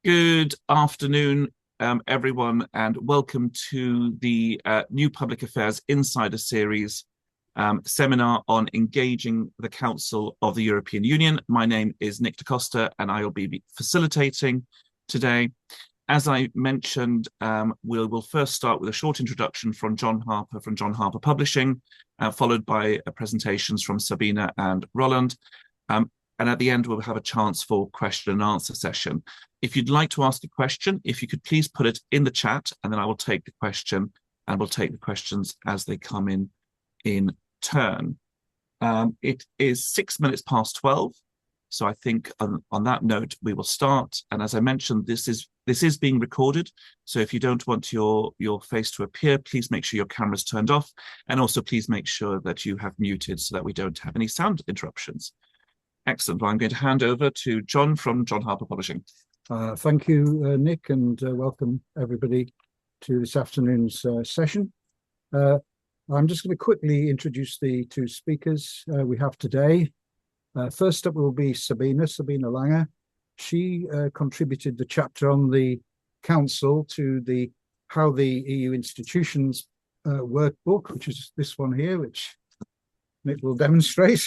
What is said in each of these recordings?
Good afternoon, everyone, and welcome to the new Public Affairs Insider Series seminar on engaging the Council of the European Union. My name is Nick DaCosta, and I will be facilitating today. As I mentioned, we'll first start with a short introduction from John Harper from John Harper Publishing, followed by presentations from Sabina and Roland. And at the end, we'll have a chance for question and answer session. If you'd like to ask a question, if you could please put it in the chat, and then I will take the question, and we'll take the questions as they come in turn. It is 6 minutes past 12. So I think on that note, we will start. And as I mentioned, this is being recorded. So if you don't want your face to appear, please make sure your camera's turned off. And also please make sure that you have muted so that we don't have any sound interruptions. Excellent. Well, I'm going to hand over to John from John Harper Publishing. Thank you, Nick, and welcome everybody to this afternoon's session. I'm just going to quickly introduce the two speakers we have today. First up will be Sabina Lange. She contributed the chapter on the Council to the How the EU Institutions workbook, which is this one here, which Nick will demonstrate.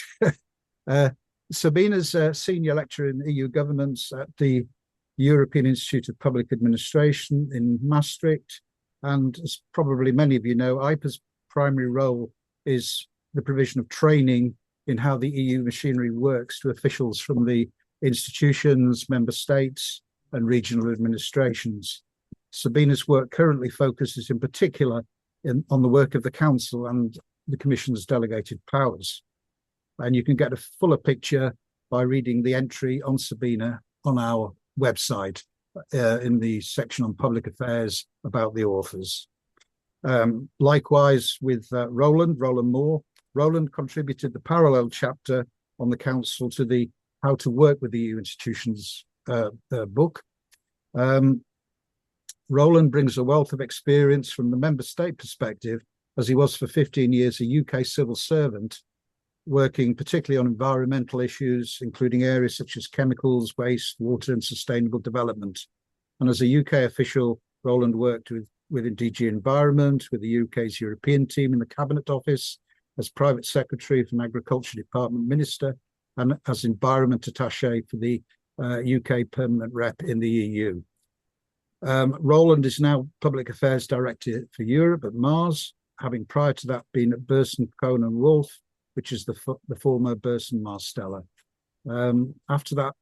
Sabina's a senior lecturer in EU governance at the European Institute of Public Administration in Maastricht. And as probably many of you know, IPA's primary role is the provision of training in how the EU machinery works to officials from the institutions, member states, and regional administrations. Sabina's work currently focuses in particular on the work of the Council and the Commission's delegated powers. And you can get a fuller picture by reading the entry on Sabina on our website in the section on public affairs about the authors. Likewise with Roland Moore. Roland contributed the parallel chapter on the Council to the How to Work with the EU Institutions book. Roland brings a wealth of experience from the member state perspective, as he was for 15 years a UK civil servant, working particularly on environmental issues, including areas such as chemicals, waste, water, and sustainable development. And as a UK official, Roland worked with DG Environment, with the UK's European team in the Cabinet Office, as Private Secretary for an Agriculture Department Minister, and as Environment Attaché for the UK Permanent Rep in the EU. Roland is now Public Affairs Director for Europe at Mars, having prior to that been at Burson, Cohn and Wolfe, which is the former Burson Marsteller. After that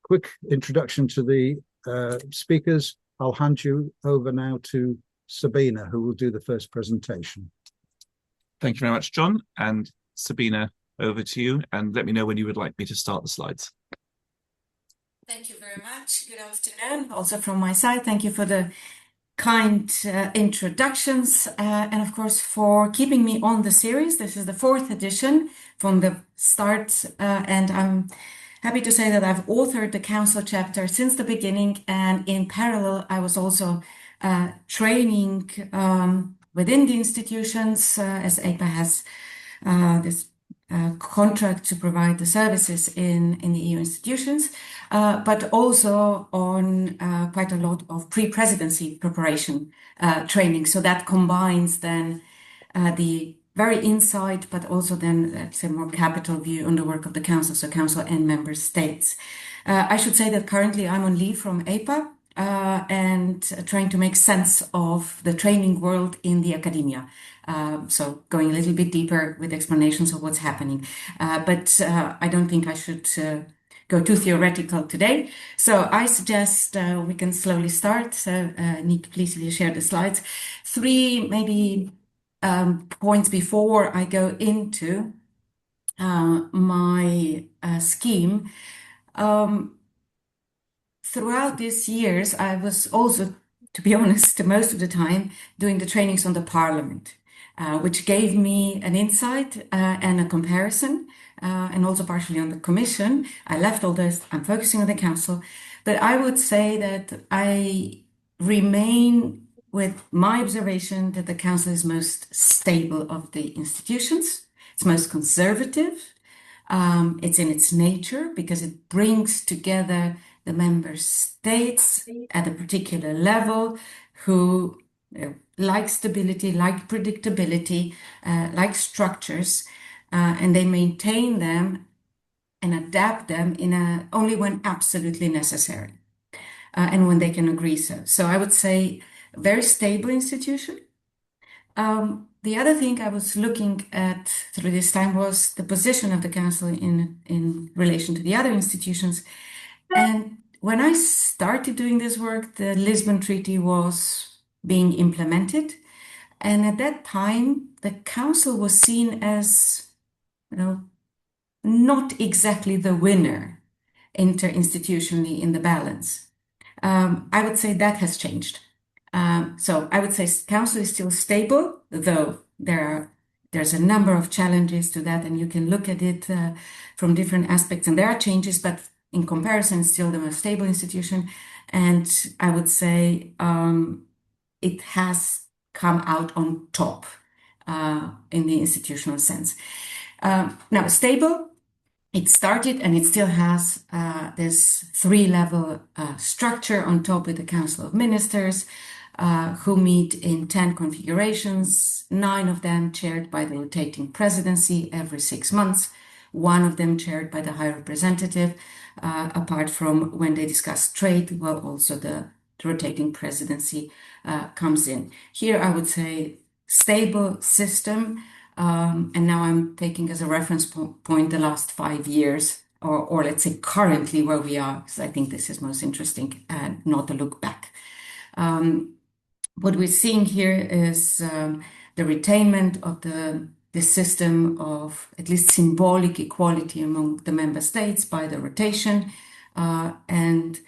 quick introduction to the speakers, I'll hand you over now to Sabina, who will do the first presentation. Thank you very much, John. And Sabina, over to you, and let me know when you would like me to start the slides. Thank you very much. Good afternoon. Also from my side, thank you for the kind introductions and of course for keeping me on the series. This is the 4th edition from the start and I'm happy to say that I've authored the Council chapter since the beginning, and in parallel I was also training within the institutions as APA has this contract to provide the services in the EU institutions, but also on quite a lot of pre-presidency preparation training. So that combines then the very inside, but also then let's say more capital view on the work of the Council, so Council and member states. I should say that currently I'm on leave from APA and trying to make sense of the training world in the academia. So going a little bit deeper with explanations of what's happening. But I don't think I should go too theoretical today. So I suggest we can slowly start. So Nick, please will you share the slides. 3 maybe points before I go into my scheme. Throughout these years, I was also, to be honest, most of the time doing the trainings on the Parliament, which gave me an insight and a comparison, and also partially on the Commission. I left all this, I'm focusing on the Council, but I would say that I remain with my observation that the Council is most stable of the institutions. It's most conservative. It's in its nature because it brings together the member states at a particular level who like stability, like predictability, like structures, and they maintain them and adapt them only when absolutely necessary, and when they can agree so. So I would say a very stable institution. The other thing I was looking at through this time was the position of the Council in relation to the other institutions. And when I started doing this work, the Lisbon Treaty was being implemented. And at that time, the Council was seen as, not exactly the winner interinstitutionally in the balance. I would say that has changed. So I would say Council is still stable, though there's a number of challenges to that, and you can look at it from different aspects, and there are changes, but in comparison, it's still the most stable institution. And I would say it has come out on top in the institutional sense. Now, stable, it started and it still has this three-level structure on top with the Council of Ministers who meet in 10 configurations, 9 of them chaired by the rotating presidency every 6 months, 1 of them chaired by the High Representative, apart from when they discuss trade, well, also the rotating presidency comes in. Here, I would say stable system, and now I'm taking as a reference point the last 5 years, or let's say currently where we are, because I think this is most interesting and not a look back. What we're seeing here is the retainment of the system of at least symbolic equality among the member states by the rotation, and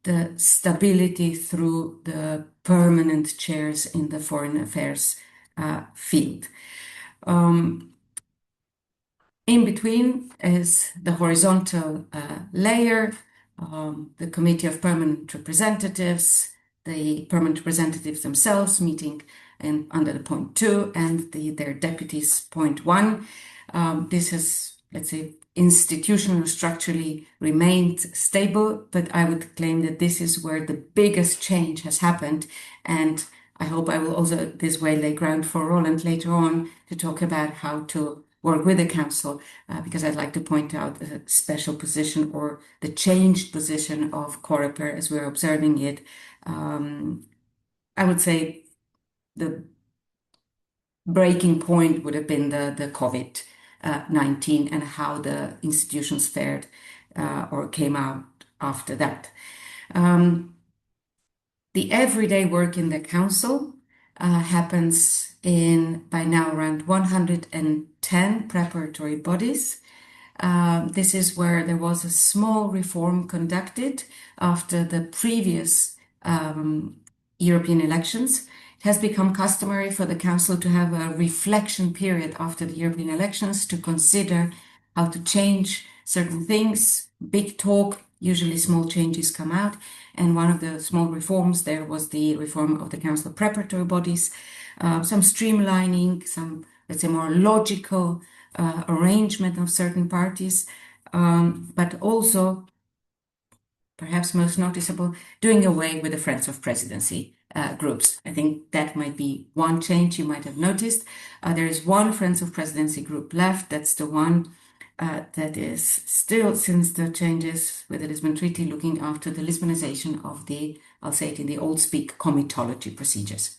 the stability through the permanent chairs in the foreign affairs field. In between is the horizontal layer, the Committee of Permanent Representatives, the permanent representatives themselves meeting under the point 2, and their deputies point 1. This has, let's say, institutionally, structurally remained stable, but I would claim that this is where the biggest change has happened, and I hope I will also this way lay ground for Roland later on to talk about how to work with the Council, because I'd like to point out the special position or the changed position of Coreper as we're observing it. I would say the breaking point would have been the COVID-19 and how the institutions fared or came out after that. The everyday work in the Council happens in, by now, around 110 preparatory bodies. This is where there was a small reform conducted after the previous European elections. It has become customary for the Council to have a reflection period after the European elections to consider how to change certain things. Big talk, usually small changes come out. And one of the small reforms there was the reform of the Council preparatory bodies, some streamlining, some, let's say, more logical arrangement of certain parties, but also, perhaps most noticeable, doing away with the Friends of Presidency groups. I think that might be one change you might have noticed. There is one Friends of Presidency group left. That's the one that is still, since the changes with the Lisbon Treaty, looking after the Lisbonization of the, I'll say it in the old speak, comitology procedures.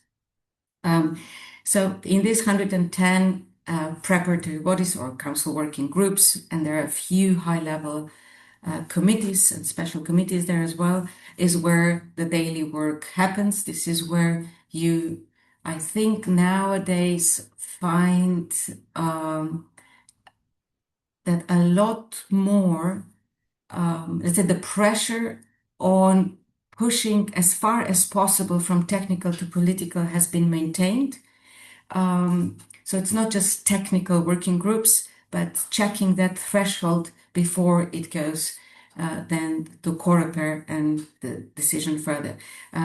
So in these 110 preparatory bodies or Council working groups, and there are a few high-level committees and special committees there as well, is where the daily work happens. This is where you, I think, nowadays find that a lot more, let's say, the pressure on pushing as far as possible from technical to political has been maintained. So it's not just technical working groups, but checking that threshold before it goes then to Coreper and the decision further.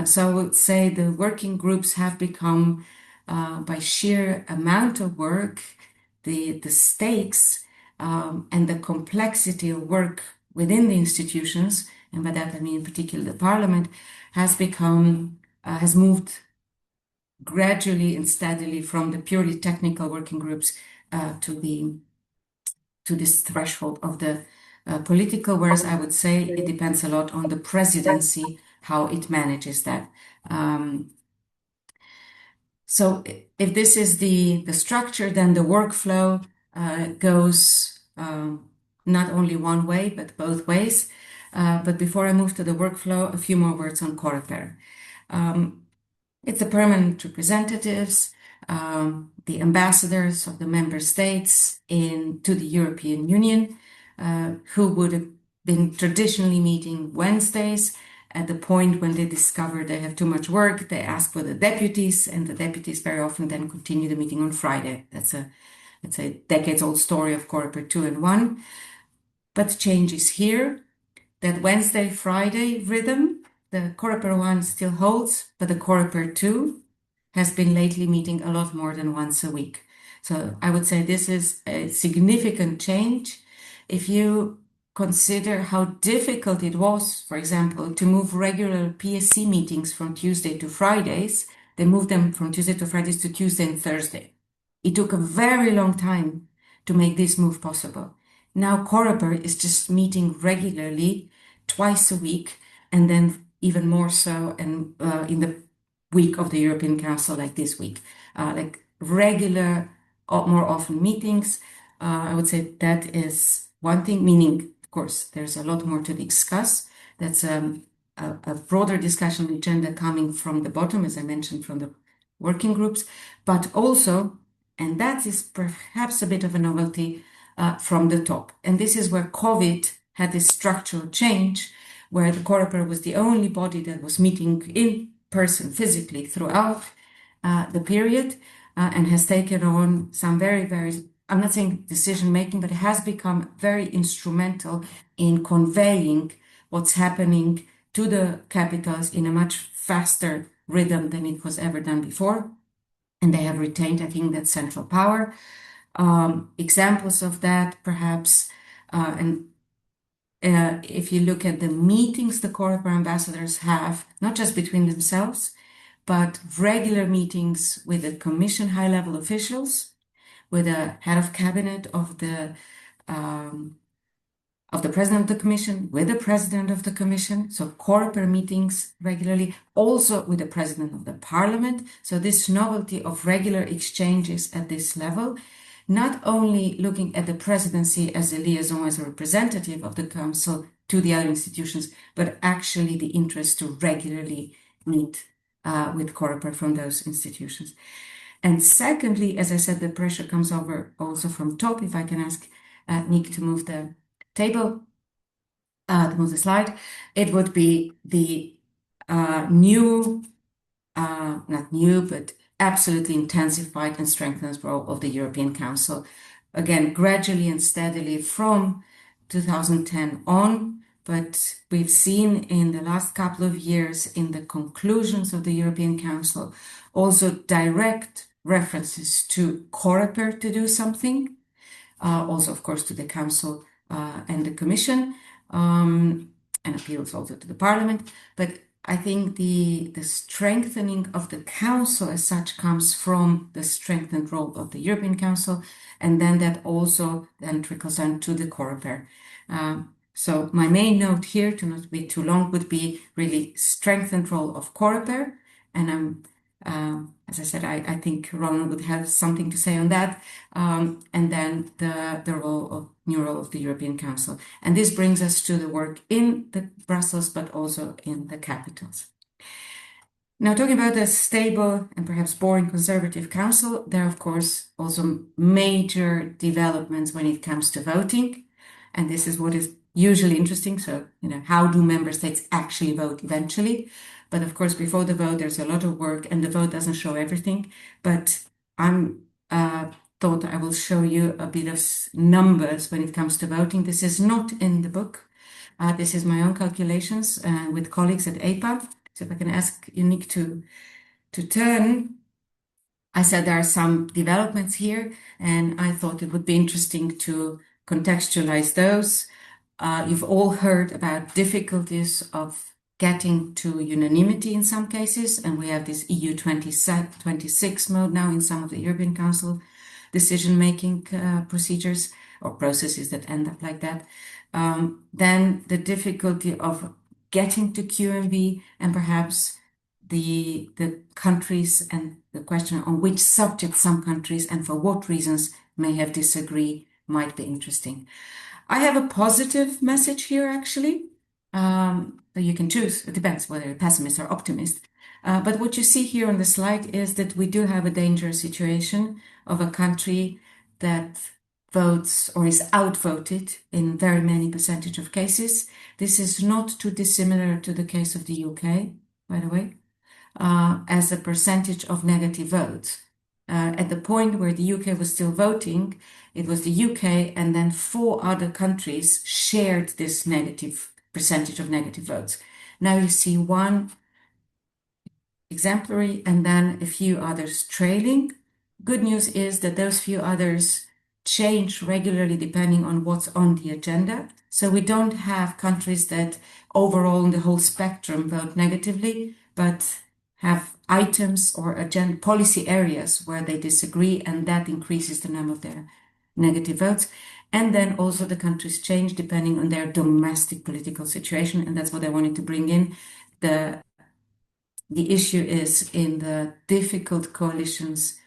So I would say the working groups have become, by sheer amount of work, the stakes and the complexity of work within the institutions and by that I mean in particular the Parliament, has moved gradually and steadily from the purely technical working groups to this threshold of the political, whereas I would say it depends a lot on the presidency, how it manages that. So if this is the structure, then the workflow goes not only one way, but both ways. But before I move to the workflow, a few more words on Coreper. It's the permanent representatives, the ambassadors of the member states to the European Union, who would have been traditionally meeting Wednesdays. At the point when they discover they have too much work, they ask for the deputies, and the deputies very often then continue the meeting on Friday. That's a decades-old story of Coreper 2 and 1. But the change is here. That Wednesday-Friday rhythm, the Coreper 1 still holds, but the Coreper 2 has been lately meeting a lot more than once a week. So I would say this is a significant change. If you consider how difficult it was, for example, to move regular PSC meetings from Tuesday to Fridays, they moved them from Tuesday to Fridays to Tuesday and Thursday. It took a very long time to make this move possible. Now Coreper is just meeting regularly twice a week, and then even more so in the week of the European Council, like this week, like regular, more often meetings. I would say that is one thing, meaning, of course, there's a lot more to discuss. That's a broader discussion agenda coming from the bottom, as I mentioned, from the working groups, but also, and that is perhaps a bit of a novelty, from the top. And this is where COVID had this structural change, where the Coreper was the only body that was meeting in person physically throughout the period, and has taken on some very, very, I'm not saying decision making, but it has become very instrumental in conveying what's happening to the capitals in a much faster rhythm than it was ever done before. And they have retained, I think, that central power. Examples of that, perhaps, if you look at the meetings the Coreper ambassadors have, not just between themselves, but regular meetings with the Commission high-level officials, with the head of cabinet of the President of the Commission, with the President of the Commission, so Coreper meetings regularly, also with the President of the Parliament. So this novelty of regular exchanges at this level, not only looking at the presidency as a liaison, as a representative of the Council to the other institutions, but actually the interest to regularly meet with Coreper from those institutions. And secondly, as I said, the pressure comes over also from top. If I can ask Nick to move the table, to move the slide, it would be the new, not new, but absolutely intensified and strengthened role of the European Council. Again, gradually and steadily from 2010 on, but we've seen in the last couple of years in the conclusions of the European Council also direct references to Coreper to do something, also of course to the Council and the Commission, and appeals also to the Parliament. But I think the strengthening of the Council as such comes from the strengthened role of the European Council, and then that also then trickles down to the Coreper. So my main note here, to not be too long, would be really strengthened role of Coreper, and as I said, I think Roland would have something to say on that, and then the new role of the European Council. And this brings us to the work in the Brussels, but also in the capitals. Now, talking about the stable and perhaps boring conservative council, there are, of course, also major developments when it comes to voting. And this is what is usually interesting. So, how do member states actually vote eventually? But of course, before the vote, there's a lot of work, and the vote doesn't show everything. But I'm thought I will show you a bit of numbers when it comes to voting. This is not in the book. This is my own calculations with colleagues at APA. So if I can ask Unique to turn. I said there are some developments here, and I thought it would be interesting to contextualize those. You've all heard about difficulties of getting to unanimity in some cases, and we have this EU 26 mode now in some of the European Council decision-making procedures or processes that end up like that. Then the difficulty of getting to QMV and perhaps the countries and the question on which subject some countries and for what reasons may have disagreed might be interesting. I have a positive message here, actually. You can choose, it depends whether you're pessimist or optimist. But what you see here on the slide is that we do have a dangerous situation of a country that votes or is outvoted in very many percentage of cases. This is not too dissimilar to the case of the UK, by the way, as a percentage of negative votes. At the point where the UK was still voting, it was the UK and then 4 other countries shared this negative percentage of negative votes. Now you see one exemplary and then a few others trailing. Good news is that those few others change regularly depending on what's on the agenda. So we don't have countries that overall in the whole spectrum vote negatively, but have items or agenda policy areas where they disagree, and that increases the number of their negative votes. And then also the countries change depending on their domestic political situation, and that's what I wanted to bring in. The issue is in the difficult coalitions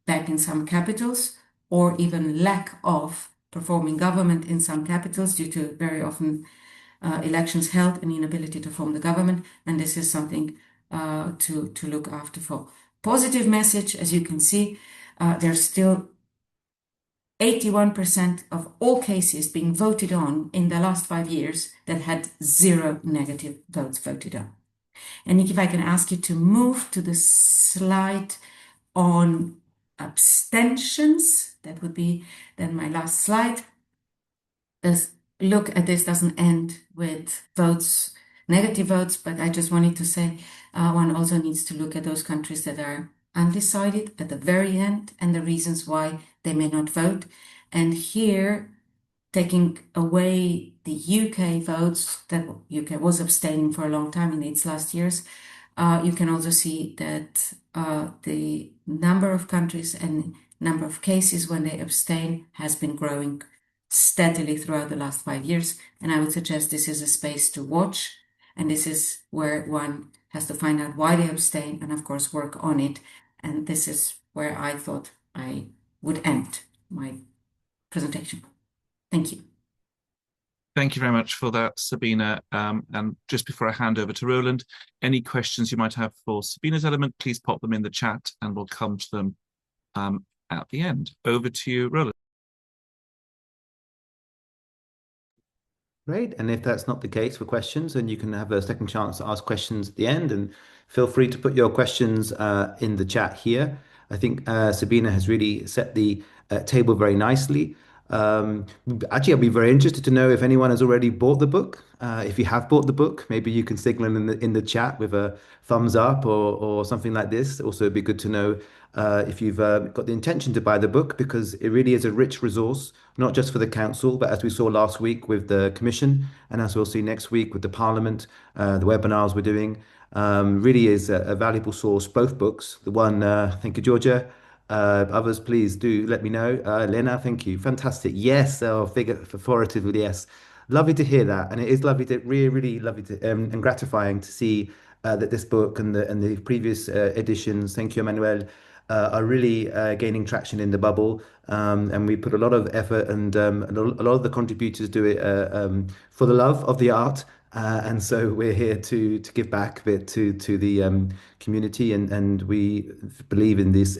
back in some capitals, or even lack of performing government in some capitals due to very often elections held and inability to form the government. And this is something to look after for. Positive message, as you can see, there's still 81% of all cases being voted on in the last 5 years that had 0 negative votes voted on. And if I can ask you to move to the slide on abstentions, that would be then my last slide. This look at this doesn't end with votes, negative votes, but I just wanted to say one also needs to look at those countries that are undecided at the very end and the reasons why they may not vote. And here, taking away the UK votes, that UK was abstaining for a long time in its last years, you can also see that the number of countries and number of cases when they abstain has been growing steadily throughout the last 5 years. And I would suggest this is a space to watch. And this is where one has to find out why they abstain and, of course, work on it. And this is where I thought I would end my presentation. Thank you. Thank you very much for that, Sabina. And just before I hand over to Roland, any questions you might have for Sabina's element, please pop them in the chat and we'll come to them at the end. Over to you, Roland. Great. And if that's not the case for questions, then you can have a second chance to ask questions at the end, and feel free to put your questions in the chat here. I think Sabina has really set the table very nicely. Actually, I'd be very interested to know if anyone has already bought the book. If you have bought the book, maybe you can signal in the chat with a thumbs up or something like this. Also, it'd be good to know if you've got the intention to buy the book, because it really is a rich resource, not just for the council, but as we saw last week with the commission, and as we'll see next week with the parliament, the webinars we're doing, really is a valuable source. Both books, the one, thank you, Georgia. Others, please do let me know. Lena, thank you. Fantastic. Yes, figure authoritatively, yes. Lovely to hear that. And it is lovely to, really lovely to, and gratifying to see that this book and the previous editions, thank you, Emmanuel, are really gaining traction in the bubble. And we put a lot of effort, and a lot of the contributors do it for the love of the art. And so we're here to give back a bit to the community, and we believe in this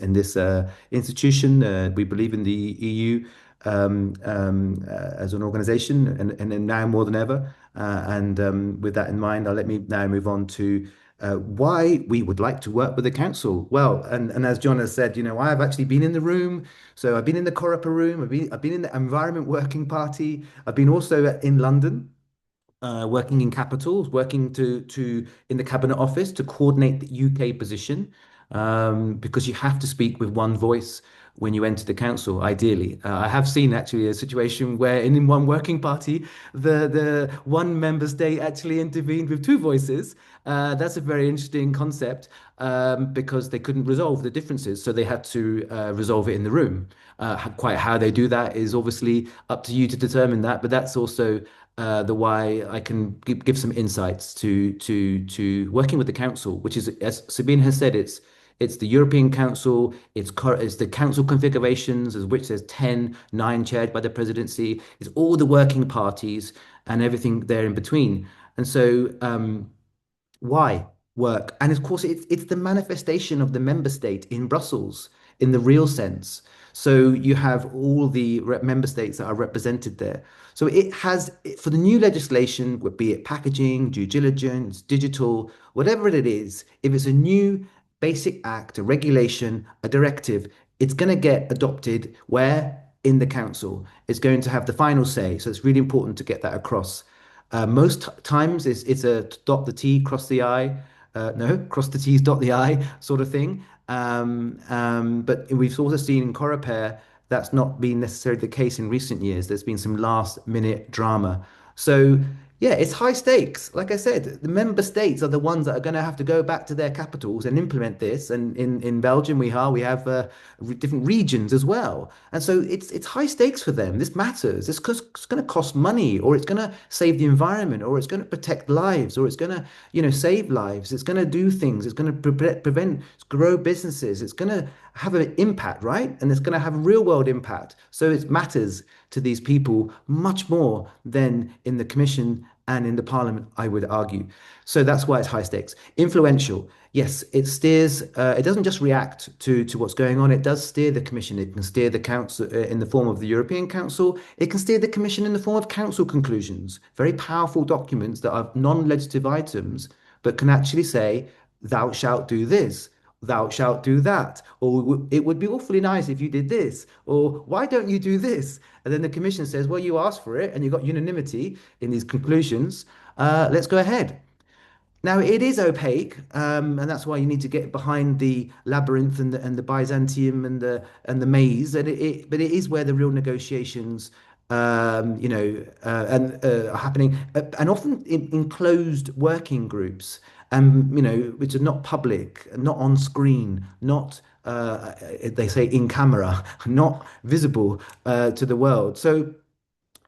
institution. We believe in the EU as an organization, and now more than ever. And with that in mind, let me now move on to why we would like to work with the council. Well, and as John has said, I've actually been in the room. So I've been in the Coreper room. I've been in the Environment Working Party. I've been also in London. Working in capitals, working to in the Cabinet Office to coordinate the UK position, because you have to speak with one voice when you enter the council, ideally. I have seen actually a situation where in one working party, the one member state actually intervened with two voices. That's a very interesting concept because they couldn't resolve the differences, so they had to resolve it in the room. Quite how they do that is obviously up to you to determine that, but that's also the why I can give some insights to working with the council, which is, as Sabine has said, it's the European Council, it's the council configurations, of which there's 10, 9 chaired by the presidency, it's all the working parties and everything there in between. And so why work? And of course, it's the manifestation of the member state in Brussels in the real sense. So you have all the member states that are represented there. So it has, for the new legislation, be it packaging, due diligence, digital, whatever it is, if it's a new basic act, a regulation, a directive, it's going to get adopted where? In the council. It's going to have the final say. So it's really important to get that across. Most times it's a dot the T, cross the I, no, cross the T's, dot the I sort of thing. But we've also seen in Coreper that's not been necessarily the case in recent years. There's been some last minute drama. So yeah, it's high stakes. Like I said, the member states are the ones that are going to have to go back to their capitals and implement this. And in Belgium, we have different regions as well. And so it's high stakes for them. This matters. It's going to cost money, or it's going to save the environment, or it's going to protect lives, or it's going to, save lives. It's going to do things. It's going to prevent, grow businesses. It's going to have an impact, right? And it's going to have a real world impact. So it matters to these people much more than in the Commission and in the Parliament, I would argue. So that's why it's high stakes. Influential. Yes, it steers, it doesn't just react to what's going on, it does steer the Commission. It can steer the Council in the form of the European Council. It can steer the Commission in the form of Council conclusions, very powerful documents that are non-legislative items, but can actually say, thou shalt do this. Thou shalt do that, or it would be awfully nice if you did this, or why don't you do this? And then the Commission says, well, you asked for it and you got unanimity in these conclusions. Let's go ahead. Now it is opaque, and that's why you need to get behind the labyrinth and the Byzantium and the maze. But it is where the real negotiations, are happening, and often in closed working groups, which are not public, not on screen, not they say in camera, not visible to the world. So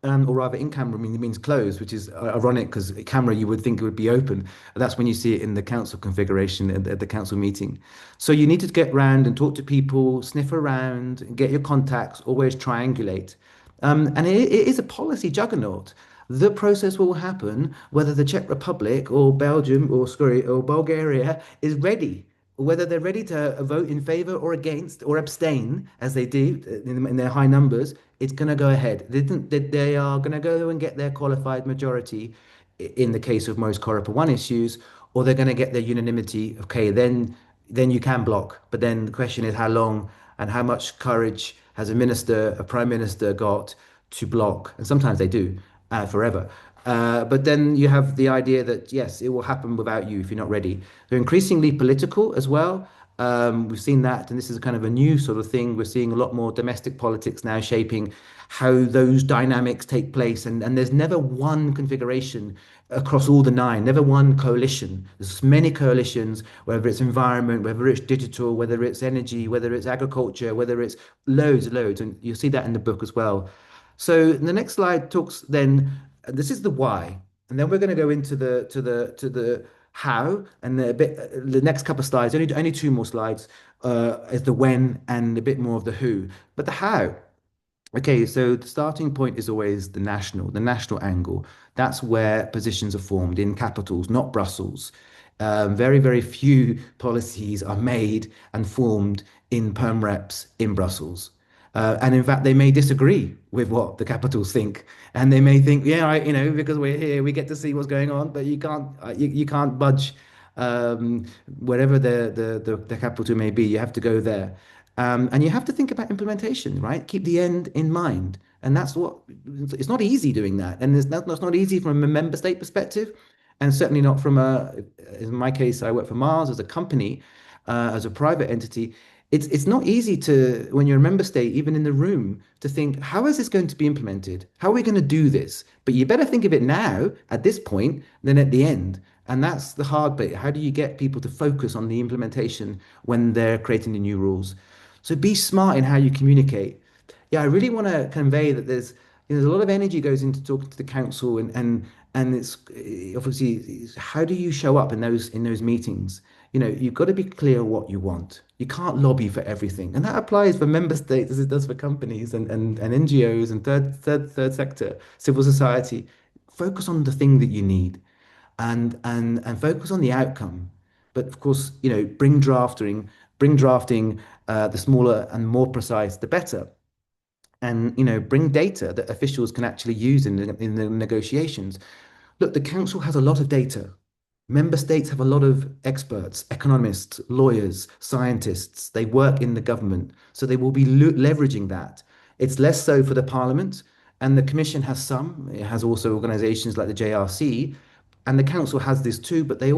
or rather in camera means closed, which is ironic because camera you would think it would be open. That's when you see it in the council configuration at the council meeting. So you need to get round and talk to people, sniff around, get your contacts, always triangulate. And it is a policy juggernaut. The process will happen whether the Czech Republic or Belgium or Bulgaria is ready, whether they're ready to vote in favor or against or abstain, as they do in their high numbers. It's going to go ahead. They are going to go and get their qualified majority in the case of most Coreper 1 issues, or they're going to get their unanimity. Okay, then you can block. But then the question is how long and how much courage has a prime minister got to block? And sometimes they do forever. But then you have the idea that, yes, it will happen without you if you're not ready. They're increasingly political as well. We've seen that, and this is kind of a new sort of thing. We're seeing a lot more domestic politics now shaping how those dynamics take place. And there's never one configuration across all the 9, never one coalition. There's many coalitions, whether it's environment, whether it's digital, whether it's energy, whether it's agriculture, whether it's loads. And you'll see that in the book as well. So the next slide talks then, this is the why, and then we're going to go into the how, and the next couple of slides, only 2 more slides, is the when and a bit more of the who, but the how. Okay, so the starting point is always the national angle. That's where positions are formed in capitals, not Brussels. Very, very few policies are made and formed in perm reps in Brussels. And in fact, they may disagree with what the capitals think, and they may think, yeah, right, because we're here, we get to see what's going on, but you can't budge wherever the capital may be. You have to go there, and you have to think about implementation, right? Keep the end in mind, and it's not easy doing that, and it's not easy from a member state perspective, and certainly not from in my case, I work for Mars as a company, as a private entity. it's not easy to, when you're a member state, even in the room, to think, how is this going to be implemented? How are we going to do this? But you better think of it now at this point than at the end. And that's the hard bit. How do you get people to focus on the implementation when they're creating the new rules? So be smart in how you communicate. Yeah, I really want to convey that there's a lot of energy goes into talking to the council, and it's obviously how do you show up in those meetings? You've got to be clear what you want. You can't lobby for everything, and that applies for member states as it does for companies and NGOs and third sector, civil society. Focus on the thing that you need, and focus on the outcome. But of course, bring drafting, the smaller and more precise, the better. And bring data that officials can actually use in the negotiations. Look, the council has a lot of data. Member states have a lot of experts, economists, lawyers, scientists. They work in the government, so they will be leveraging that. It's less so for the parliament, and the commission has some. It has also organizations like the JRC, and the council has this too. But they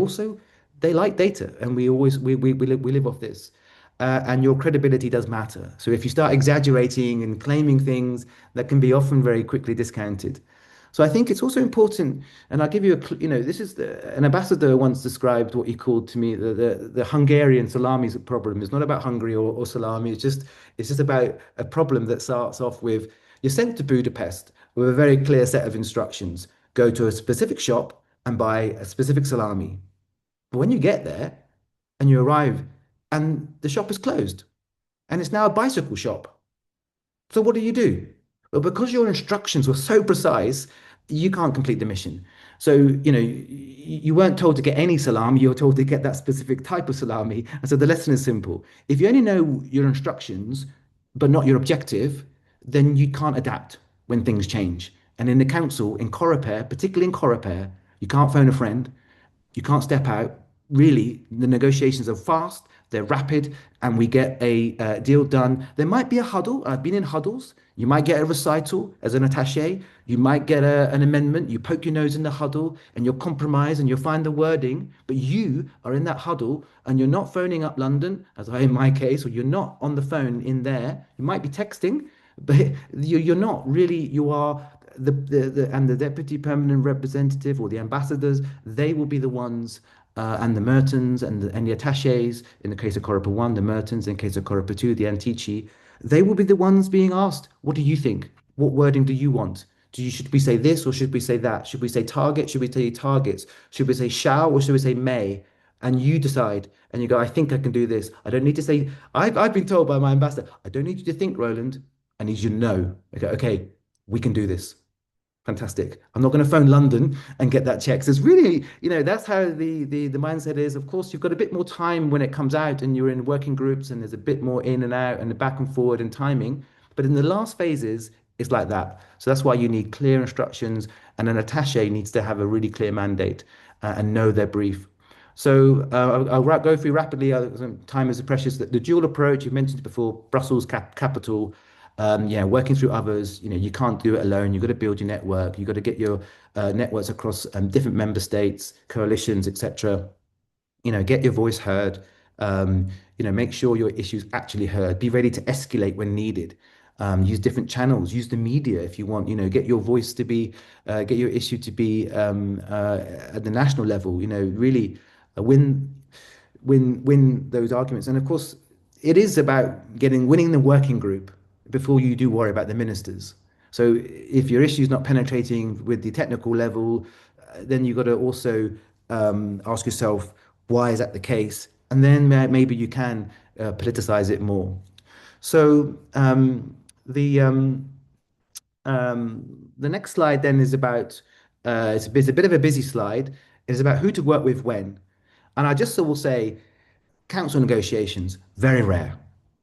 like data, and we live off this. And your credibility does matter. So if you start exaggerating and claiming things, that can be often very quickly discounted. So I think it's also important, and I'll give you this is an ambassador once described what he called to me the Hungarian salami problem. It's not about Hungary or salami. It's just about a problem that starts off with you're sent to Budapest with a very clear set of instructions. Go to a specific shop and buy a specific salami. But when you get there and you arrive and the shop is closed and it's now a bicycle shop, so what do you do? Well, because your instructions were so precise, you can't complete the mission. So, you weren't told to get any salami, you were told to get that specific type of salami. And so the lesson is simple. If you only know your instructions, but not your objective, then you can't adapt when things change. And in the council, in Coreper, particularly in Coreper, you can't phone a friend, you can't step out. Really, the negotiations are fast, they're rapid, and we get a deal done. There might be a huddle. I've been in huddles. You might get a recital as an attaché. You might get an amendment. You poke your nose in the huddle and you'll compromise and you'll find the wording. But you are in that huddle and you're not phoning up London, as I in my case, or you're not on the phone in there. You might be texting, but you're not really. You are and the deputy permanent representative or the ambassadors. They will be the ones. And the Mertens and the attachés, in the case of Coreper 1, the Mertens, in the case of Coreper 2, the Antici, they will be the ones being asked, what do you think? What wording do you want? Should we say this or should we say that? Should we say target? Should we say targets? Should we say shall or should we say may? And you decide and you go, I think I can do this. I don't need to say, I've been told by my ambassador, I don't need you to think, Roland. I need you to know. Okay, we can do this. Fantastic. I'm not going to phone London and get that check. So it's really, that's how the mindset is. Of course, you've got a bit more time when it comes out and you're in working groups and there's a bit more in and out and the back and forward and timing. But in the last phases, it's like that. So that's why you need clear instructions, and an attaché needs to have a really clear mandate and know their brief. So I'll go through rapidly. Time is precious. The dual approach, you mentioned it before, Brussels capital. Yeah, working through others, you can't do it alone. You've got to build your network. You've got to get your networks across different member states, coalitions, etc. Get your voice heard. Make sure your issues actually heard. Be ready to escalate when needed. Use different channels. Use the media if you want. Get your voice to be, get your issue to be at the national level. Really win those arguments. And of course, it is about winning the working group before you do worry about the ministers. So if your issue is not penetrating with the technical level, then you've got to also ask yourself, why is that the case? And then maybe you can politicize it more. So the next slide then is about, it's a bit of a busy slide. It's about who to work with when. And I just will say, council negotiations, very rare.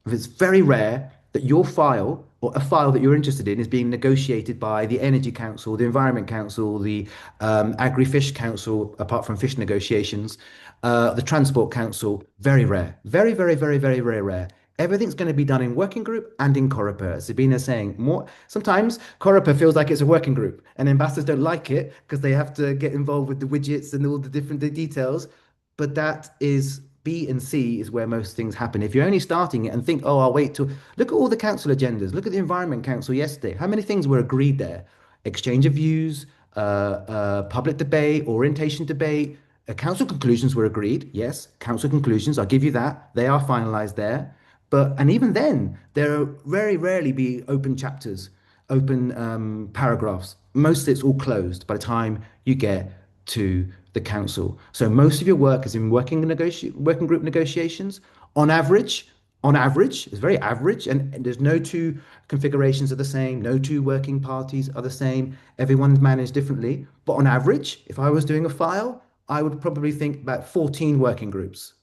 If it's very rare that your file or a file that you're interested in is being negotiated by the Energy Council, the Environment Council, the Agri-Fish Council, apart from fish negotiations, the Transport Council, very rare. Very, very, very, very, very rare. Everything's going to be done in working group and in Coreper. Sabina saying more. Sometimes Coreper feels like it's a working group, and ambassadors don't like it because they have to get involved with the widgets and all the different details. But that is B and C is where most things happen. If you're only starting it and think, oh, I'll wait till, look at all the council agendas. Look at the Environment Council yesterday. How many things were agreed there? Exchange of views, public debate, orientation debate. Council conclusions were agreed. Yes, council conclusions. I'll give you that. They are finalized there. But, and even then, there are very rarely be open chapters, open paragraphs. Most of it's all closed by the time you get to the council. So most of your work is in working group negotiations. On average, it's very average, and there's no two configurations are the same, no two working parties are the same. Everyone's managed differently. But on average, if I was doing a file, I would probably think about 14 working groups.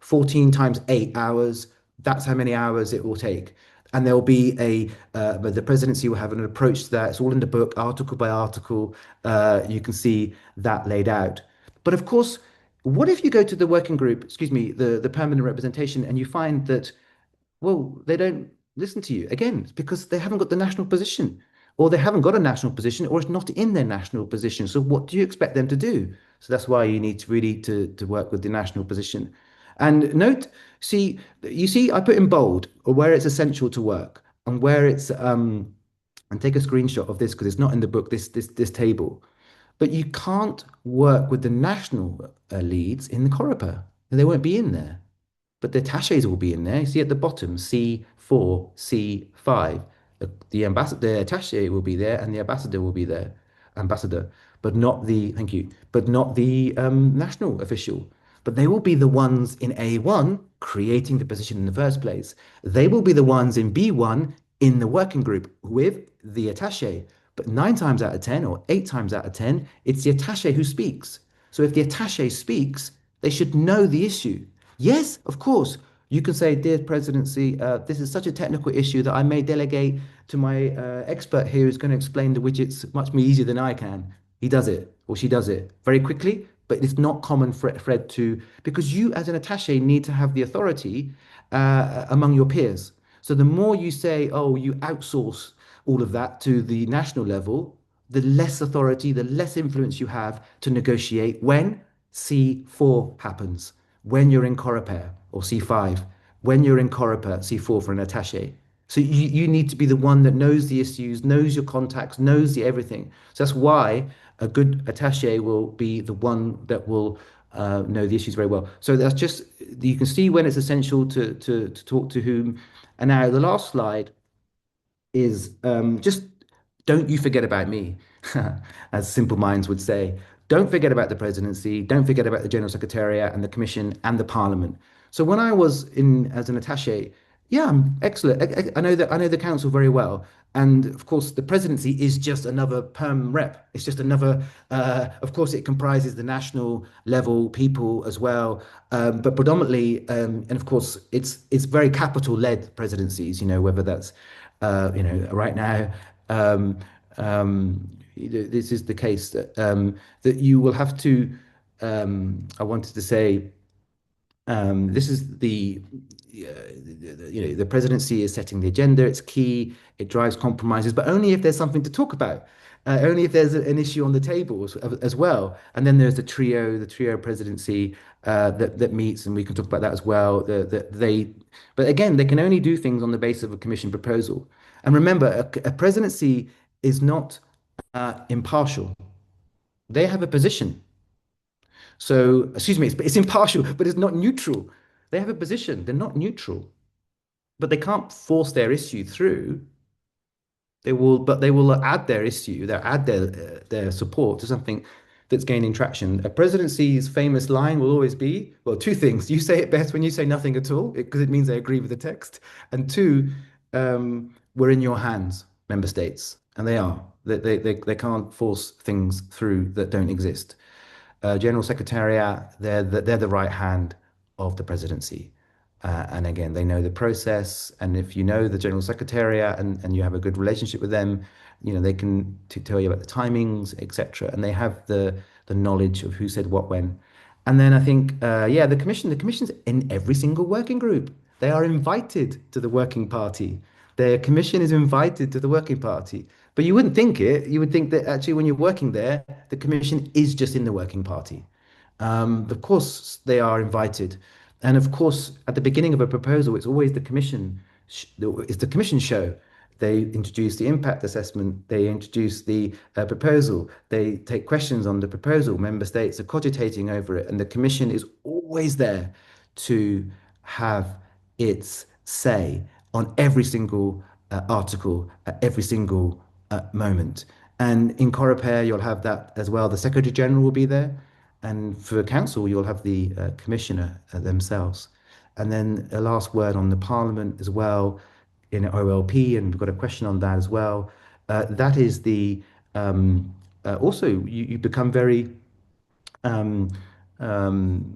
14 times 8 hours, that's how many hours it will take. And there'll be but the presidency will have an approach to that. It's all in the book, article by article. You can see that laid out. But of course, what if you go to the working group, excuse me, the permanent representation, and you find that, well, they don't listen to you? Again, it's because they haven't got the national position, or they haven't got a national position, or it's not in their national position. So what do you expect them to do? So that's why you need to really to work with the national position. And note, you see, I put in bold or where it's essential to work and where it's and take a screenshot of this because it's not in the book, this table. But you can't work with the national leads in the Coreper. They won't be in there. But the attaches will be in there. You see at the bottom, C4, C5. The ambassador, the attaché will be there, and the ambassador will be there, ambassador, but not the, thank you, but not the national official. But they will be the ones in A1 creating the position in the first place. They will be the ones in B1 in the working group with the attaché. But 9 times out of 10 or 8 times out of 10, it's the attaché who speaks. So if the attaché speaks, they should know the issue. Yes, of course, you can say, dear presidency, this is such a technical issue that I may delegate to my expert here who's going to explain the widgets much more easier than I can. He does it or she does it very quickly, but it's not common for Fred to, because you as an attaché need to have the authority among your peers. So the more you say, oh, you outsource all of that to the national level, the less authority, the less influence you have to negotiate when C4 happens, when you're in Coreper, or C5, when you're in Coreper, C4 for an attaché. So you need to be the one that knows the issues, knows your contacts, knows the everything. So that's why a good attaché will be the one that will know the issues very well. So that's just, you can see when it's essential to talk to whom. And now the last slide is just don't you forget about me, as simple minds would say. Don't forget about the presidency. Don't forget about the General Secretariat and the Commission and the Parliament. So when I was in as an attaché, yeah, I'm excellent. I know the council very well, and of course the presidency is just another perm rep. It's just another. Of course, it comprises the national level people as well, but predominantly, and of course, it's very capital led presidencies. You know, whether that's right now. Um, this is the case that you will have to. I wanted to say this is the presidency is setting the agenda. It's key. It drives compromises, but only if there's something to talk about. Only if there's an issue on the table as well. And then there's the trio presidency that meets, and we can talk about that as well. But again, they can only do things on the basis of a commission proposal. And remember, a presidency is not impartial. They have a position. So, excuse me, it's impartial, but it's not neutral. They have a position. They're not neutral, but they can't force their issue through. But they will add their issue, they'll add their support to something that's gaining traction. A presidency's famous line will always be, well, two things. You say it best when you say nothing at all, because it means they agree with the text. And two, we're in your hands, member states, and they are. They can't force things through that don't exist. General Secretariat, they're the right hand of the presidency. And again, they know the process. And if you know the General Secretariat and you have a good relationship with them, they can tell you about the timings, etc. And they have the knowledge of who said what when. And then I think, the commission's in every single working group. They are invited to the working party. Their commission is invited to the working party. But you wouldn't think it. You would think that actually when you're working there, the commission is just in the working party. Of course, they are invited. And of course, at the beginning of a proposal, it's always the commission. It's the commission show. They introduce the impact assessment. They introduce the proposal. They take questions on the proposal. Member states are cogitating over it, and the commission is always there to have its say on every single article at every single moment. And in Coreper, you'll have that as well. The Secretary General will be there. And for the council, you'll have the commissioner themselves. And then a last word on the parliament as well in OLP, and we've got a question on that as well. That is the also you become very um, um,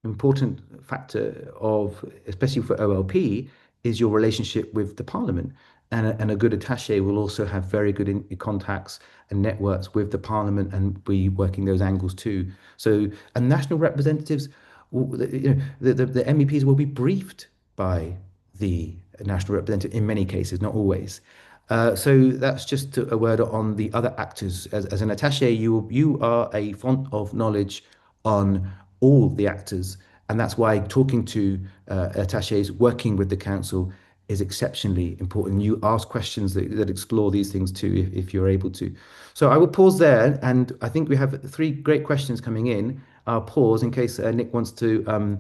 important factor of, especially for OLP, is your relationship with the parliament. And a good attaché will also have very good contacts and networks with the parliament and be working those angles too. So, and national representatives, the MEPs will be briefed by the national representative in many cases, not always. So that's just a word on the other actors. As an attaché, you are a font of knowledge on all the actors, and that's why talking to attachés, working with the council is exceptionally important. You ask questions that explore these things too, if you're able to. So I will pause there, and I think we have three great questions coming in. I'll pause in case Nick wants to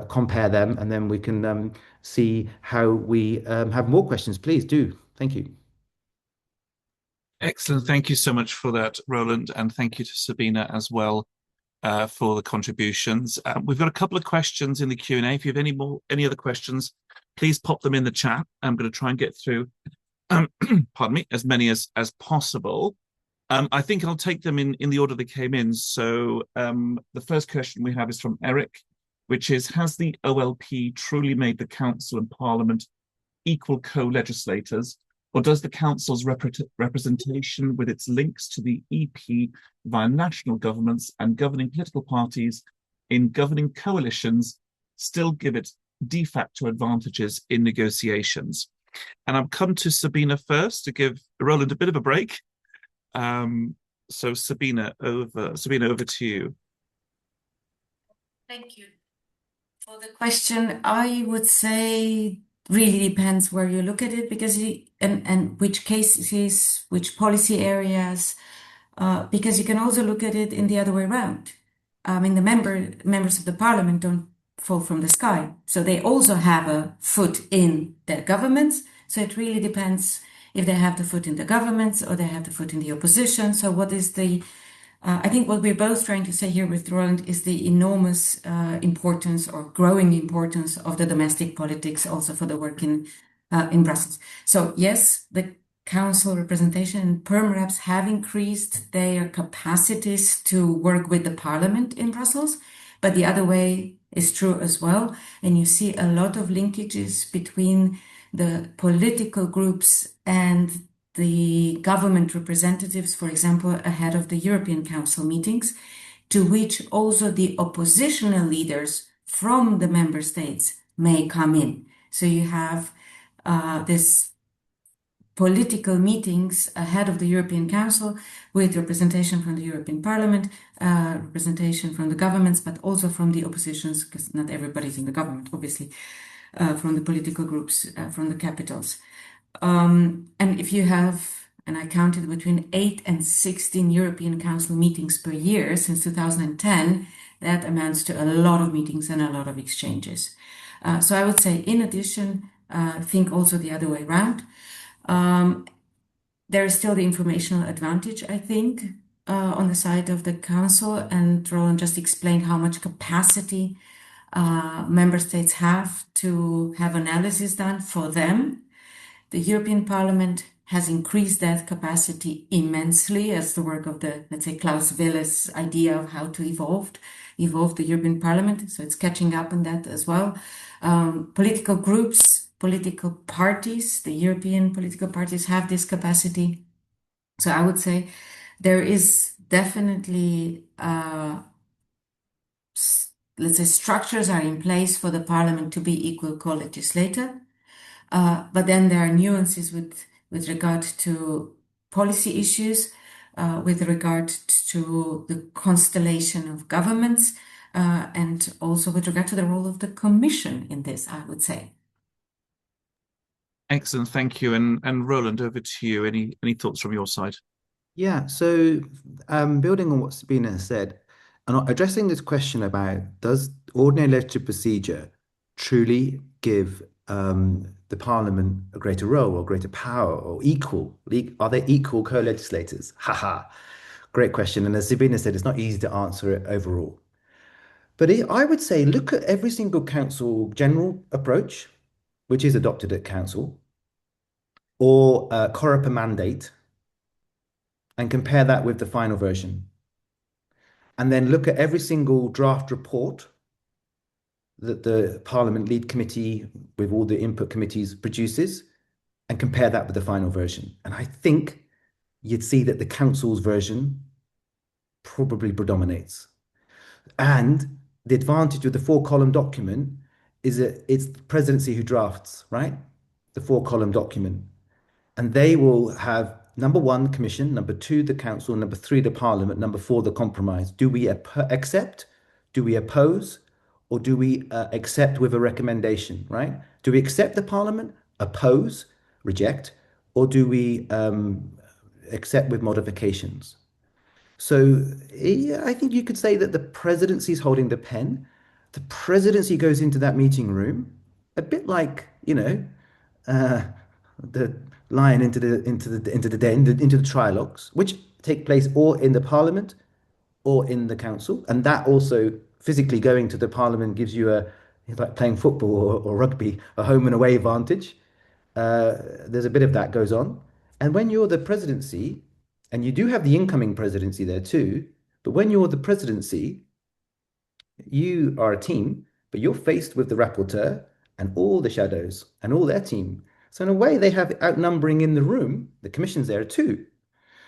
compare them, and then we can see how we have more questions. Please do. Thank you. Excellent. Thank you so much for that, Roland, and thank you to Sabina as well for the contributions. We've got a couple of questions in the Q&A. If you have any other questions, please pop them in the chat. I'm going to try and get through, pardon me, as many as possible. I think I'll take them in the order they came in. So the first question we have is from Erik, which is, has the OLP truly made the Council and Parliament equal co-legislators, or does the Council's representation with its links to the EP via national governments and governing political parties in governing coalitions still give it de facto advantages in negotiations? And I've come to Sabina first to give Roland a bit of a break. So Sabina, over to you. Thank you for the question. I would say really depends where you look at it, because and which cases, which policy areas, because you can also look at it in the other way around. I mean, the members of the parliament don't fall from the sky, so they also have a foot in their governments. So it really depends if they have the foot in the governments or they have the foot in the opposition. So what is the I think what we're both trying to say here with Roland is the enormous importance or growing importance of the domestic politics also for the work in Brussels. So yes, the council representation and perm reps have increased their capacities to work with the parliament in Brussels, but the other way is true as well. And you see a lot of linkages between the political groups and the government representatives, for example, ahead of the European Council meetings, to which also the oppositional leaders from the member states may come in. So you have this political meetings ahead of the European Council with representation from the European Parliament, representation from the governments, but also from the oppositions, because not everybody's in the government, obviously, from the political groups, from the capitals. And if you have, and I counted between 8 and 16 European Council meetings per year since 2010, that amounts to a lot of meetings and a lot of exchanges. So I would say, in addition, think also the other way around. There is still the informational advantage, I think, on the side of the Council, and Roland just explained how much capacity member states have to have analysis done for them. The European Parliament has increased that capacity immensely as the work of the, let's say, Klaus Wille's idea of how to evolve the European Parliament. So it's catching up on that as well. Political groups, political parties, the European political parties have this capacity. So I would say there is definitely, let's say, structures are in place for the Parliament to be equal co-legislator. But then there are nuances with regard to policy issues, with regard to the constellation of governments, and also with regard to the role of the Commission in this, I would say. Excellent, thank you. And Roland, over to you. Any thoughts from your side? Yeah, so building on what Sabina has said, and addressing this question about does ordinary legislative procedure truly give the Parliament a greater role or greater power or equal? Are they equal co-legislators? Haha, great question. And as Sabina said, it's not easy to answer it overall. But I would say look at every single council general approach, which is adopted at council, or Coreper mandate, and compare that with the final version. And then look at every single draft report that the Parliament Lead Committee with all the input committees produces and compare that with the final version. And I think you'd see that the council's version probably predominates. And the advantage of the 4-column document is that it's the presidency who drafts, right? The 4-column document. And they will have number 1, the commission, number 2, the council, number 3, the parliament, number 4, the compromise. Do we accept? Do we oppose? Or do we accept with a recommendation, right? Do we accept the parliament, oppose, reject, or do we accept with modifications? So yeah, I think you could say that the presidency is holding the pen. The presidency goes into that meeting room, a bit like, uh, the lion into the den, into the trilogues, which take place or in the parliament or in the council. And that also physically going to the parliament gives you it's like playing football or rugby, a home and away advantage. There's a bit of that goes on. And when you're the presidency, and you do have the incoming presidency there too, but when you're the presidency, you are a team, but you're faced with the rapporteur and all the shadows and all their team. So in a way, they have outnumbering in the room. The commission's there too.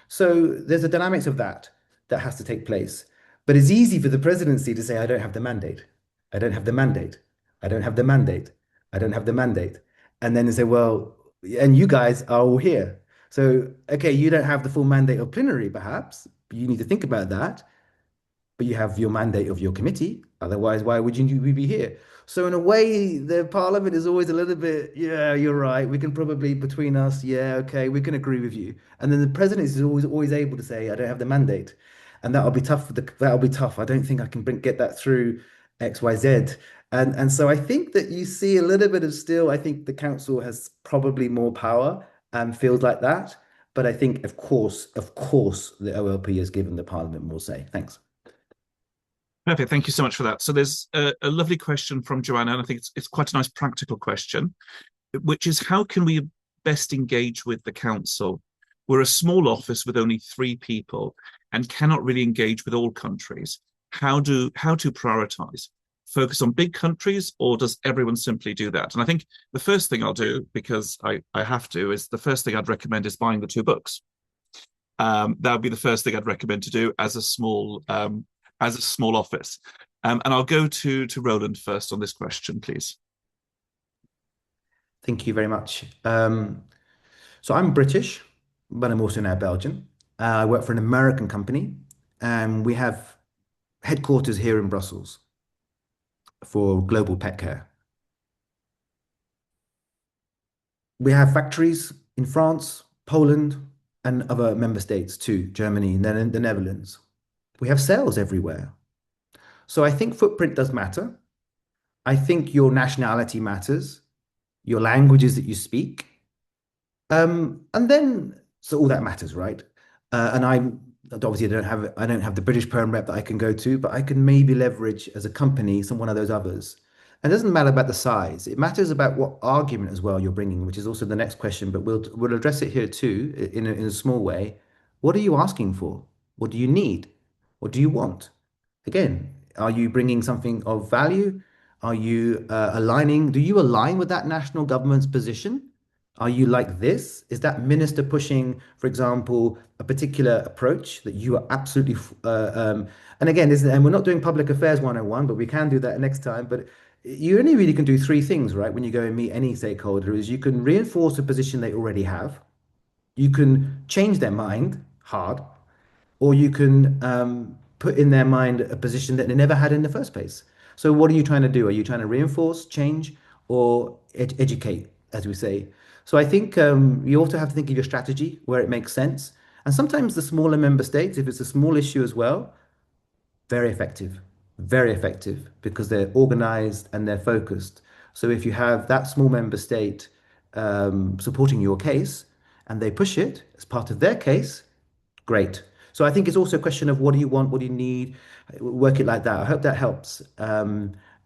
So there's a dynamics of that has to take place. But it's easy for the presidency to say, I don't have the mandate. I don't have the mandate. I don't have the mandate. I don't have the mandate. And then they say, well, and you guys are all here. So, okay, you don't have the full mandate of plenary, perhaps. You need to think about that. But you have your mandate of your committee. Otherwise, why would you be here? So in a way, the parliament is always a little bit, yeah, you're right. We can probably between us, yeah, okay, we can agree with you. And then the president is always able to say, I don't have the mandate, and that'll be tough. That'll be tough. I don't think I can get that through X, Y, Z. And so I think that you see a little bit of still. I think the council has probably more power and feels like that. But I think, of course, the OLP has given the parliament more say. Thanks. Perfect. Thank you so much for that. So there's a lovely question from Joanna, and I think it's quite a nice practical question, which is how can we best engage with the council? We're a small office with only 3 people and cannot really engage with all countries. How to prioritize? Focus on big countries, or does everyone simply do that? And I think the first thing I'll do, because I have to, is the first thing I'd recommend is buying the 2 books. That would be the first thing I'd recommend to do as a small office. And I'll go to Roland first on this question, please. Thank you very much. So I'm British, but I'm also now Belgian. I work for an American company, and we have headquarters here in Brussels for global pet care. We have factories in France, Poland, and other member states too, Germany, and then the Netherlands. We have sales everywhere. So I think footprint does matter. I think your nationality matters, your languages that you speak. And then, so all that matters, right? And obviously I don't have the British perm rep that I can go to, but I can maybe leverage as a company one of those others. And it doesn't matter about the size. It matters about what argument as well you're bringing, which is also the next question, but we'll address it here too in a small way. What are you asking for? What do you need? What do you want? Again, are you bringing something of value? Are you aligning? Do you align with that national government's position? Are you like this? Is that minister pushing, for example, a particular approach that you are absolutely, and again, and we're not doing public affairs 101, but we can do that next time. But you only really can do 3 things, right? When you go and meet any stakeholder, is you can reinforce a position they already have, you can change their mind hard, or you can put in their mind a position that they never had in the first place. So what are you trying to do? Are you trying to reinforce, change, or educate, as we say? So I think you also have to think of your strategy where it makes sense. And sometimes the smaller member states, if it's a small issue as well, very effective because they're organized and they're focused. So if you have that small member state supporting your case and they push it as part of their case, great. So I think it's also a question of what do you want, what do you need, work it like that. I hope that helps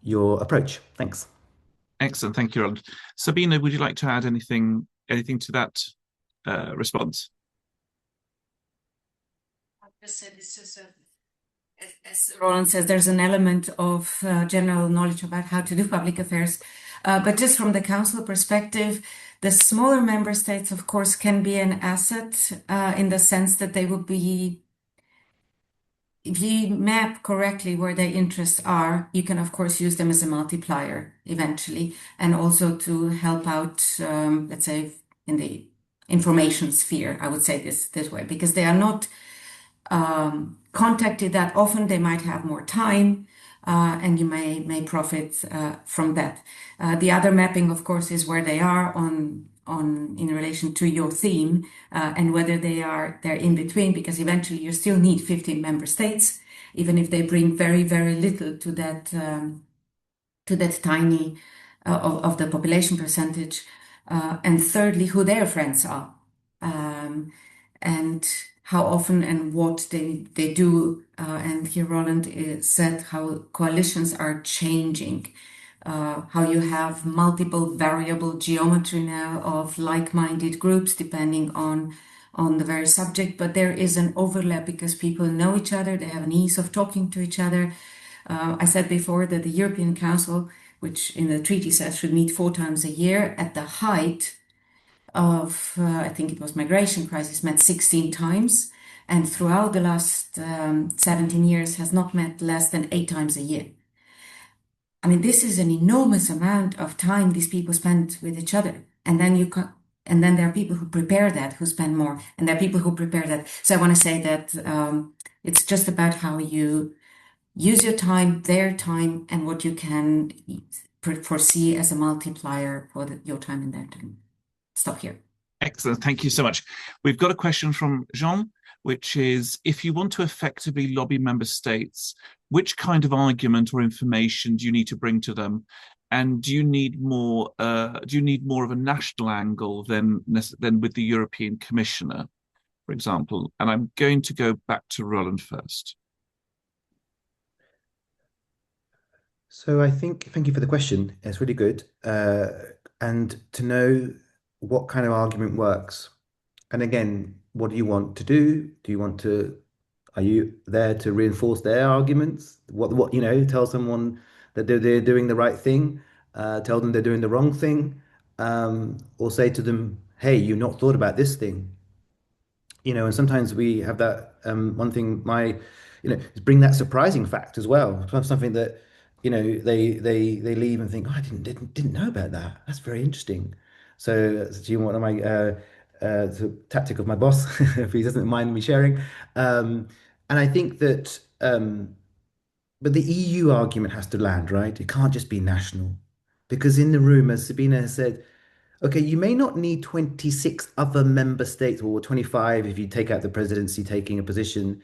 your approach. Thanks. Excellent, thank you, Roland. Sabina, would you like to add anything to that response? I just said it's just as Roland says, there's an element of general knowledge about how to do public affairs. But just from the council perspective, the smaller member states, of course, can be an asset in the sense that they will be, if you map correctly where their interests are, you can, of course, use them as a multiplier eventually, and also to help out, let's say, in the information sphere, I would say this way, because they are not contacted that often, they might have more time, and you may profit from that. The other mapping, of course, is where they are on in relation to your theme, and whether they're in between, because eventually you still need 15 member states, even if they bring very, very little to that tiny of the population percentage. And thirdly, who their friends are. And how often and what they do. And here Roland said how coalitions are changing, how you have multiple variable geometry now of like-minded groups depending on the very subject, but there is an overlap because people know each other, they have an ease of talking to each other. I said before that the European Council, which in the treaty says should meet 4 times a year, at the height of, I think it was migration crisis, met 16 times, and throughout the last 17 years has not met less than 8 times a year. I mean, this is an enormous amount of time these people spend with each other. And then there are people who prepare that, who spend more, and there are people who prepare that. So I want to say that it's just about how you use your time, their time, and what you can foresee as a multiplier for your time and their time. Stop here. Excellent. Thank you so much. We've got a question from Jean, which is, if you want to effectively lobby member states, which kind of argument or information do you need to bring to them? And do you need more of a national angle than with the European Commissioner, for example? And I'm going to go back to Roland first. So I think, thank you for the question. It's really good. And to know what kind of argument works. And again, what do you want to do? Are you there to reinforce their arguments? Tell someone that they're doing the right thing, tell them they're doing the wrong thing, or say to them, hey, you've not thought about this thing. And sometimes we have that one thing, is bring that surprising fact as well. Something that, they leave and think, oh, I didn't know about that. That's very interesting. So, one of my the tactic of my boss, if he doesn't mind me sharing. And I think that, but the EU argument has to land, right? It can't just be national. Because in the room, as Sabina has said, okay, you may not need 26 other member states, or 25 if you take out the presidency taking a position,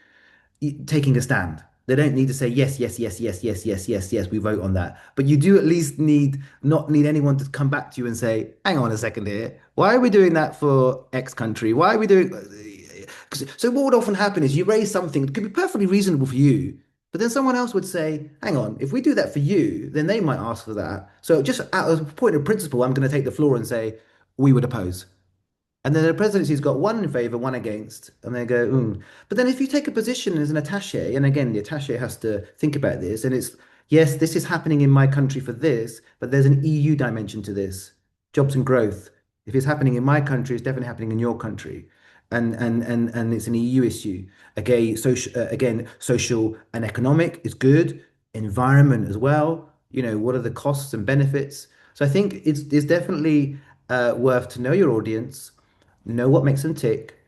taking a stand. They don't need to say yes, yes, yes, yes, yes, yes, yes, yes, we vote on that. But you do at least not need anyone to come back to you and say, hang on a second here, why are we doing that for X country? Why are we doing? So what would often happen is you raise something that could be perfectly reasonable for you, but then someone else would say, hang on, if we do that for you, then they might ask for that. So just out of point of principle, I'm going to take the floor and say, we would oppose. And then the presidency's got one in favor, one against, and they go, But then if you take a position as an attaché, and again, the attaché has to think about this, and it's, yes, this is happening in my country for this, but there's an EU dimension to this, jobs and growth. If it's happening in my country, it's definitely happening in your country. And it's an EU issue. Again, social and economic is good, environment as well. What are the costs and benefits? So I think it's definitely worth to know your audience, know what makes them tick,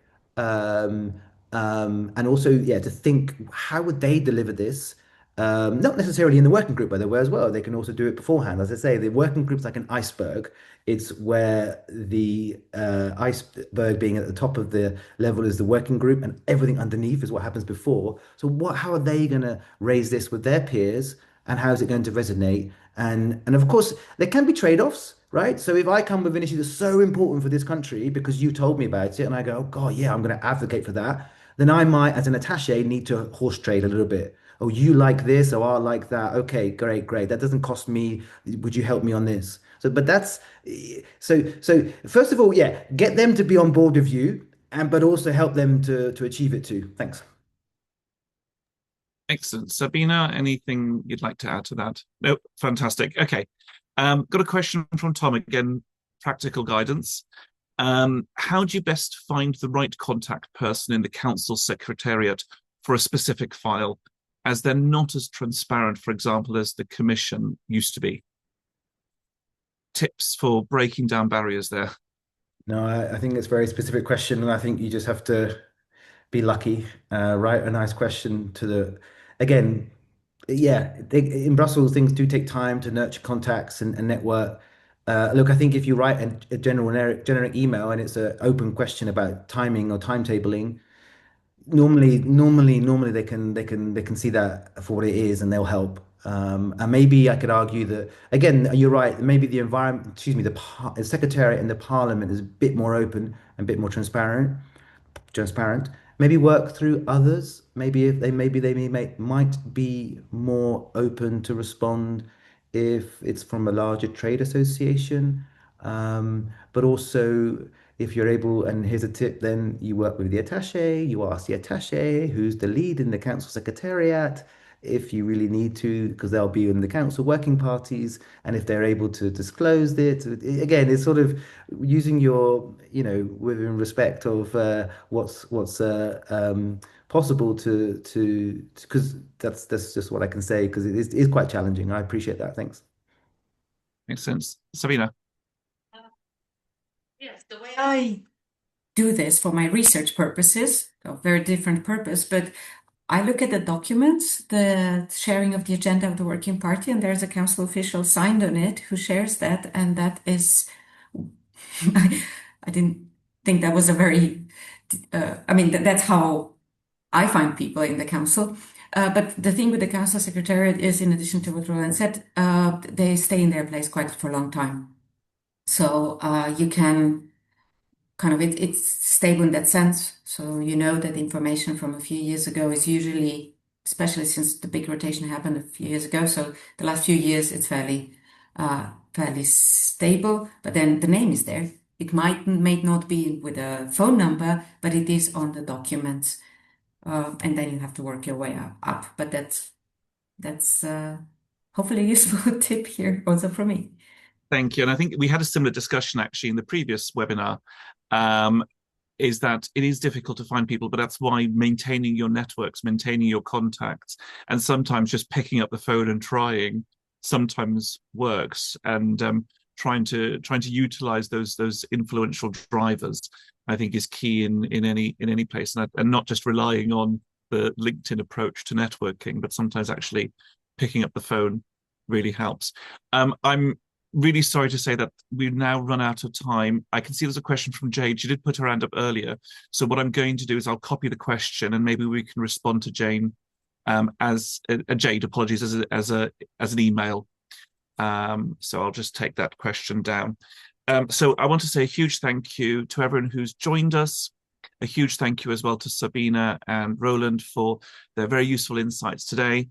and also, yeah, to think how would they deliver this? Not necessarily in the working group, by the way, as well. They can also do it beforehand. As I say, the working group's like an iceberg. It's where the iceberg being at the top of the level is the working group, and everything underneath is what happens before. So how are they going to raise this with their peers, and how is it going to resonate? And of course, there can be trade-offs, right? So if I come with an issue that's so important for this country because you told me about it, and I go, oh God, yeah, I'm going to advocate for that, then I might, as an attaché, need to horse trade a little bit. Oh, you like this, oh, I like that. Okay, great, great. That doesn't cost me. Would you help me on this? But that's so. First of all, yeah, get them to be on board with you, but also help them to achieve it too. Thanks. Excellent. Sabina, anything you'd like to add to that? No, fantastic. Okay. Got a question from Tom again, practical guidance. How do you best find the right contact person in the council secretariat for a specific file, as they're not as transparent, for example, as the commission used to be? Tips for breaking down barriers there. No, I think it's a very specific question, and I think you just have to be lucky, write a nice question to again, yeah, in Brussels, things do take time to nurture contacts and network. Look, I think if you write a generic email and it's an open question about timing or timetabling, normally they can see that for what it is and they'll help. And maybe I could argue that again, you're right. Maybe the environment, excuse me, the secretariat and the parliament is a bit more open and a bit more transparent. Maybe work through others. Maybe if they maybe they might be more open to respond if it's from a larger trade association. But also if you're able, and here's a tip, then you work with the attaché, you ask the attaché who's the lead in the council secretariat if you really need to, because they'll be in the council working parties, and if they're able to disclose it. Again, it's sort of using your, within respect of what's possible to because that's just what I can say because it is quite challenging. I appreciate that. Thanks. Makes sense. Sabina. Yes, the way I do this for my research purposes, a very different purpose, but I look at the documents, the sharing of the agenda of the working party, and there's a council official signed on it who shares that, and that is, I didn't think that was a very, I mean, that's how I find people in the council. But the thing with the council secretariat is, in addition to what Roland said, they stay in their place quite for a long time. So you can kind of it's stable in that sense. So you know that information from a few years ago is usually, especially since the big rotation happened a few years ago. So the last few years it's fairly stable. But then the name is there. It may not be with a phone number, but it is on the documents, and then you have to work your way up. But that's hopefully a useful tip here also for me. Thank you. And I think we had a similar discussion actually in the previous webinar, is that it is difficult to find people, but that's why maintaining your networks, maintaining your contacts, and sometimes just picking up the phone and trying sometimes works. And trying to utilize those influential drivers, I think, is key in any place, and not just relying on the LinkedIn approach to networking, but sometimes actually picking up the phone really helps. I'm really sorry to say that we've now run out of time. I can see there's a question from Jade. She did put her hand up earlier. So what I'm going to do is I'll copy the question and maybe we can respond to Jane as Jade, apologies, as an email. So I'll just take that question down. So I want to say a huge thank you to everyone who's joined us. A huge thank you as well to Sabina and Roland for their very useful insights today.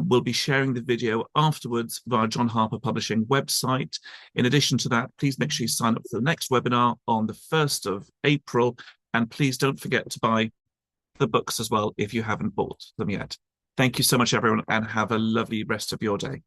We'll be sharing the video afterwards via John Harper Publishing website. In addition to that, please make sure you sign up for the next webinar on the 1st of April. And please don't forget to buy the books as well if you haven't bought them yet. Thank you so much, everyone, and have a lovely rest of your day.